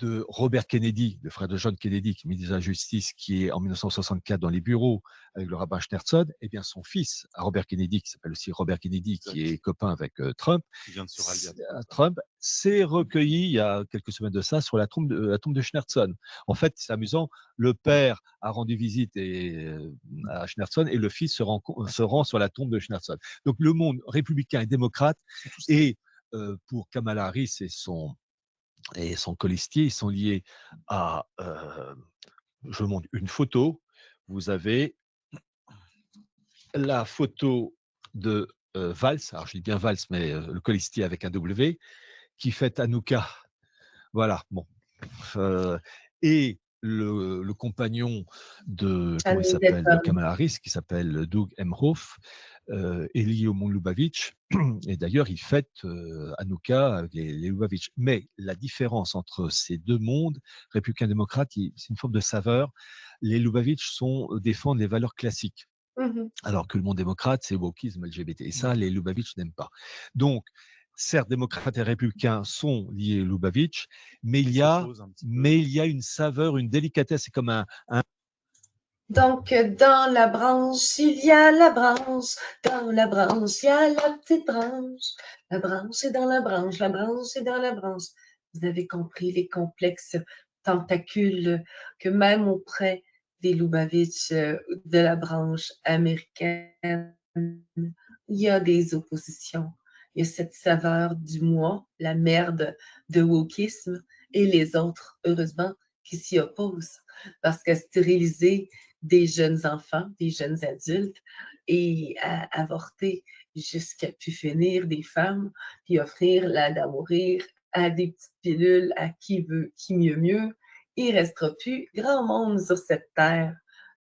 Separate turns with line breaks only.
de Robert Kennedy, le frère de John Kennedy, qui est ministre de la Justice, qui est en 1964 dans les bureaux avec le rabbin Schneerson, eh bien son fils, Robert Kennedy, qui s'appelle aussi Robert Kennedy, qui est copain avec Trump, s'est recueilli il y a quelques semaines de ça sur la tombe de Schneerson. En fait, c'est amusant, le père a rendu visite à Schneerson et le fils se rend sur la tombe de Schneerson. Donc le monde républicain et démocrate, et pour Kamala Harris et son colistier, ils sont liés à, je montre une photo, vous avez la photo de Valls, alors je dis bien Valls, mais le colistier avec un W, qui fête Hanouka, voilà, bon, et le compagnon de, comment il s'appelle, de Kamala Harris, qui s'appelle Doug Emhoff, est lié au monde Lubavitch, et d'ailleurs il fête Hanouka avec les Lubavitch. Mais la différence entre ces deux mondes, républicain-démocrate, c'est une forme de saveur. Les Lubavitch défendent les valeurs classiques, alors que le monde démocrate, c'est le wokisme LGBT. Et ça, les Lubavitch n'aiment pas. Donc, certes, démocrates et républicains sont liés aux Lubavitch, mais il y a une saveur, une délicatesse. C'est comme un...
Donc, dans la branche, il y a la branche. Dans la branche, il y a la petite branche. La branche est dans la branche. La branche est dans la branche. Vous avez compris les complexes tentacules que même auprès des Lubavitch de la branche américaine, il y a des oppositions. Il y a cette saveur du moi, la merde de wokisme, et les autres, heureusement, qui s'y opposent. Parce qu'à stériliser des jeunes enfants, des jeunes adultes, et à avorter jusqu'à pu finir des femmes, puis offrir l'aide à mourir à des petites pilules à qui veut, qui mieux, il ne restera plus grand monde sur cette terre